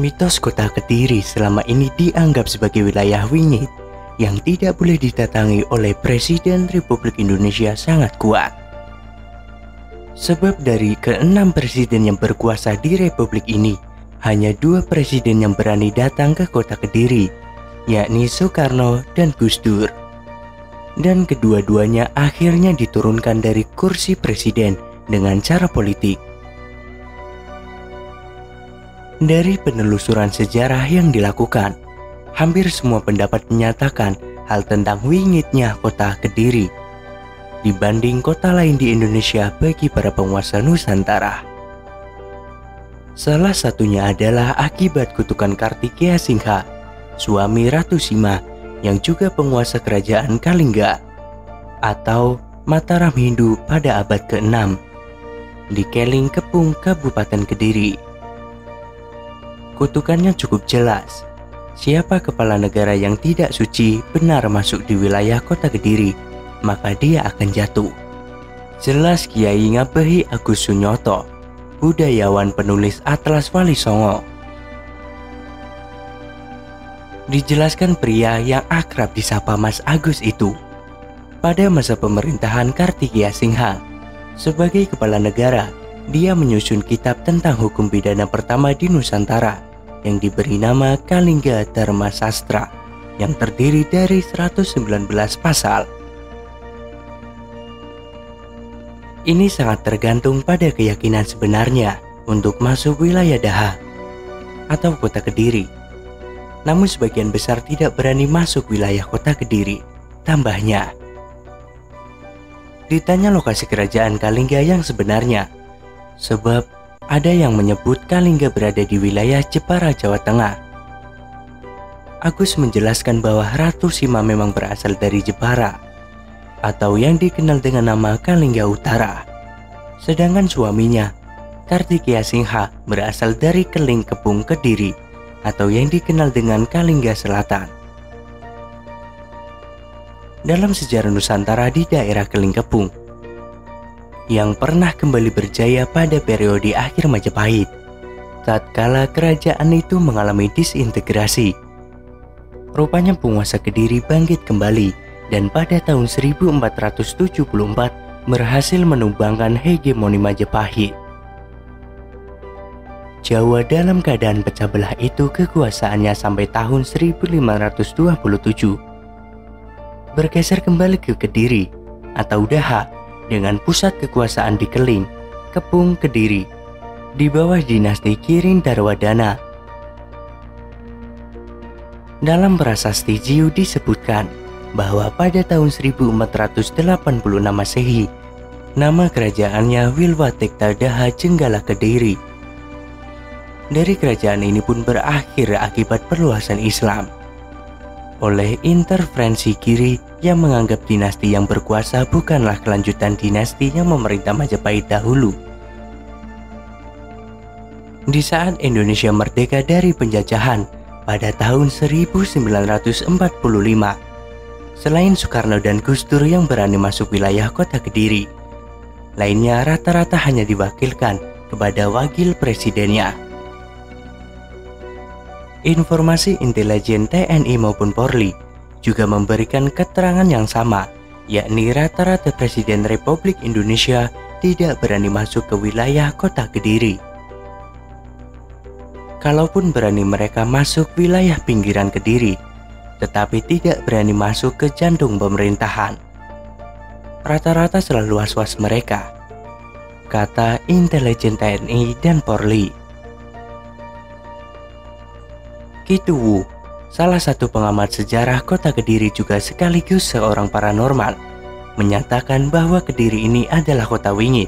Mitos kota Kediri selama ini dianggap sebagai wilayah wingit yang tidak boleh didatangi oleh Presiden Republik Indonesia sangat kuat. Sebab dari ke-6 presiden yang berkuasa di Republik ini, hanya 2 presiden yang berani datang ke kota Kediri, yakni Soekarno dan Gus Dur. Dan kedua-duanya akhirnya diturunkan dari kursi presiden dengan cara politik. Dari penelusuran sejarah yang dilakukan, hampir semua pendapat menyatakan hal tentang wingitnya kota Kediri dibanding kota lain di Indonesia bagi para penguasa Nusantara. Salah satunya adalah akibat kutukan Kartikeya Singha, suami Ratu Sima yang juga penguasa kerajaan Kalingga atau Mataram Hindu pada abad ke-6 di Keling Kepung, Kabupaten Kediri. Kutukannya cukup jelas. Siapa kepala negara yang tidak suci benar masuk di wilayah kota Kediri, maka dia akan jatuh. Jelas Kiai Ngabehi Agus Sunyoto, budayawan penulis Atlas Wali Songo. Dijelaskan pria yang akrab disapa Mas Agus itu, pada masa pemerintahan Kartikeya Singha, sebagai kepala negara, dia menyusun kitab tentang hukum pidana pertama di Nusantara yang diberi nama Kalingga Dharma Sastra yang terdiri dari 119 pasal. Ini sangat tergantung pada keyakinan sebenarnya untuk masuk wilayah Daha atau kota Kediri. Namun sebagian besar tidak berani masuk wilayah kota Kediri. Tambahnya, ditanya lokasi kerajaan Kalingga yang sebenarnya, sebab ada yang menyebut Kalingga berada di wilayah Jepara, Jawa Tengah. Agus menjelaskan bahwa Ratu Sima memang berasal dari Jepara, atau yang dikenal dengan nama Kalingga Utara. Sedangkan suaminya, Kartikeya Singha, berasal dari Keling Kepung, Kediri, atau yang dikenal dengan Kalingga Selatan. Dalam sejarah Nusantara di daerah Keling Kepung, yang pernah kembali berjaya pada periode akhir Majapahit, tatkala kerajaan itu mengalami disintegrasi. Rupanya penguasa Kediri bangkit kembali dan pada tahun 1474 berhasil menumbangkan hegemoni Majapahit. Jawa dalam keadaan pecah belah itu kekuasaannya sampai tahun 1527. Bergeser kembali ke Kediri atau Daha dengan pusat kekuasaan di Keling, Kepung, Kediri di bawah dinasti Kirin Darwadana. Dalam prasasti Jiu disebutkan bahwa pada tahun 1486 Masehi, nama kerajaannya Wilwatekta Daha Jenggala Kediri. Dari kerajaan ini pun berakhir akibat perluasan Islam oleh intervensi kiri yang menganggap dinasti yang berkuasa bukanlah kelanjutan dinasti yang memerintah Majapahit dahulu. Di saat Indonesia merdeka dari penjajahan pada tahun 1945, selain Soekarno dan Gus Dur yang berani masuk wilayah kota Kediri, lainnya rata-rata hanya diwakilkan kepada wakil presidennya. Informasi intelijen TNI maupun Polri juga memberikan keterangan yang sama, yakni rata-rata Presiden Republik Indonesia tidak berani masuk ke wilayah kota Kediri. Kalaupun berani, mereka masuk wilayah pinggiran Kediri, tetapi tidak berani masuk ke jantung pemerintahan. Rata-rata selalu was-was mereka, kata intelijen TNI dan Polri. Kituwu, salah satu pengamat sejarah kota Kediri juga sekaligus seorang paranormal, menyatakan bahwa Kediri ini adalah kota wingit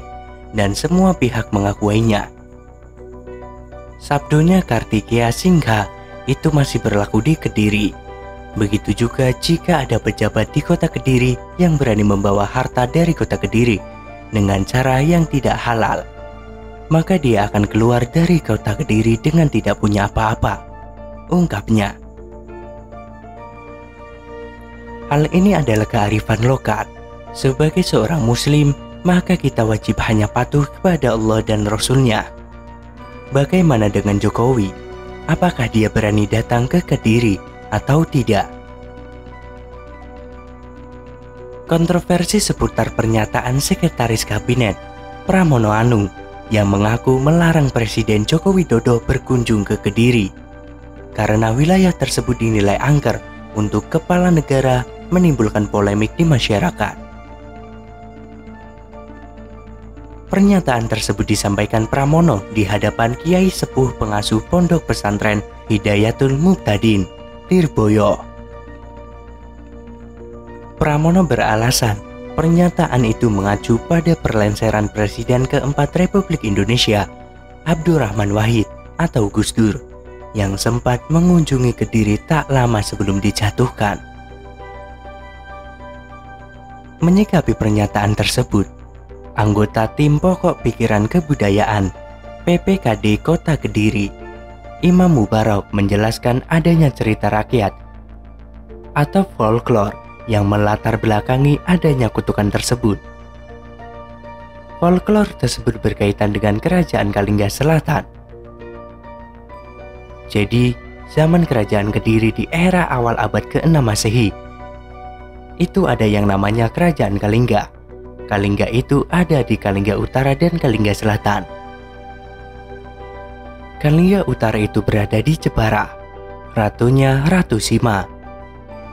dan semua pihak mengakuinya. Sabdonya Kartikeya Singha itu masih berlaku di Kediri. Begitu juga jika ada pejabat di kota Kediri yang berani membawa harta dari kota Kediri dengan cara yang tidak halal, maka dia akan keluar dari kota Kediri dengan tidak punya apa-apa, ungkapnya. Hal ini adalah kearifan lokal. Sebagai seorang muslim, maka kita wajib hanya patuh kepada Allah dan Rasul-Nya. Bagaimana dengan Jokowi? apakah dia berani datang ke Kediri atau tidak. Kontroversi seputar pernyataan Sekretaris Kabinet Pramono Anung yang mengaku melarang Presiden Joko Widodo berkunjung ke Kediri karena wilayah tersebut dinilai angker untuk kepala negara menimbulkan polemik di masyarakat. Pernyataan tersebut disampaikan Pramono di hadapan Kiai Sepuh Pengasuh Pondok Pesantren Hidayatul Muhtadin, Lirboyo. Pramono beralasan pernyataan itu mengacu pada perlenseran Presiden keempat Republik Indonesia, Abdurrahman Wahid atau Gus Dur, yang sempat mengunjungi Kediri tak lama sebelum dijatuhkan. Menyikapi pernyataan tersebut, anggota Tim Pokok Pikiran Kebudayaan PPKD Kota Kediri, Imam Mubarak menjelaskan adanya cerita rakyat atau folklore yang melatar belakangi adanya kutukan tersebut. Folklore tersebut berkaitan dengan Kerajaan Kalingga Selatan. Jadi, zaman Kerajaan Kediri di era awal abad ke-6 Masehi, itu ada yang namanya Kerajaan Kalingga. Kalingga itu ada di Kalingga Utara dan Kalingga Selatan. Kalingga Utara itu berada di Jepara. Ratunya Ratu Sima.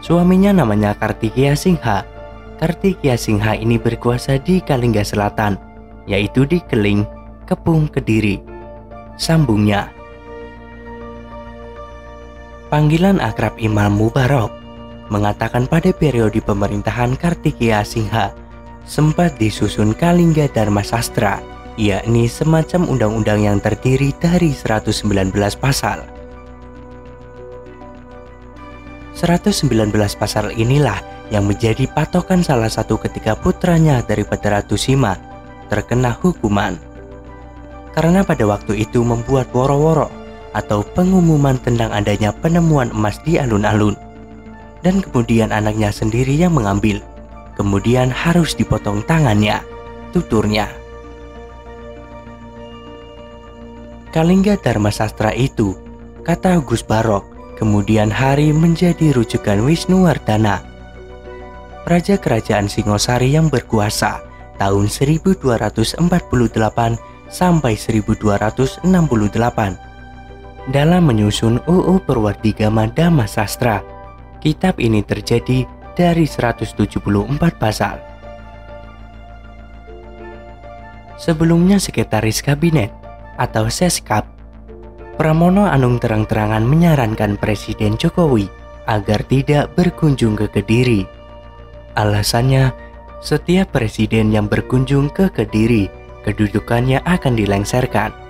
Suaminya namanya Kartikeya Singha. Kartikeya Singha ini berkuasa di Kalingga Selatan, yaitu di Keling, Kepung, Kediri. Sambungnya. Panggilan akrab Imam Mubarak mengatakan pada periode pemerintahan Kartikeya Singha sempat disusun Kalingga Dharma Sastra, yakni semacam undang-undang yang terdiri dari 119 pasal. 119 pasal inilah yang menjadi patokan salah satu ketika putranya daripada Ratu Sima terkena hukuman. Karena pada waktu itu membuat woro-woro atau pengumuman tentang adanya penemuan emas di alun-alun. Dan kemudian anaknya sendiri yang mengambil. Kemudian harus dipotong tangannya, tuturnya. Kalingga Dharma Sastra itu, kata Gus Barok, kemudian hari menjadi rujukan Wisnuwardana, Raja Kerajaan Singosari yang berkuasa tahun 1248 sampai 1268 dalam menyusun UU Purwadigama Dhamma Sastra. Kitab ini terjadi dari 174 pasal. Sebelumnya Sekretaris Kabinet atau Seskap Pramono Anung terang-terangan menyarankan Presiden Jokowi agar tidak berkunjung ke Kediri. Alasannya, setiap presiden yang berkunjung ke Kediri, kedudukannya akan dilengsarkan.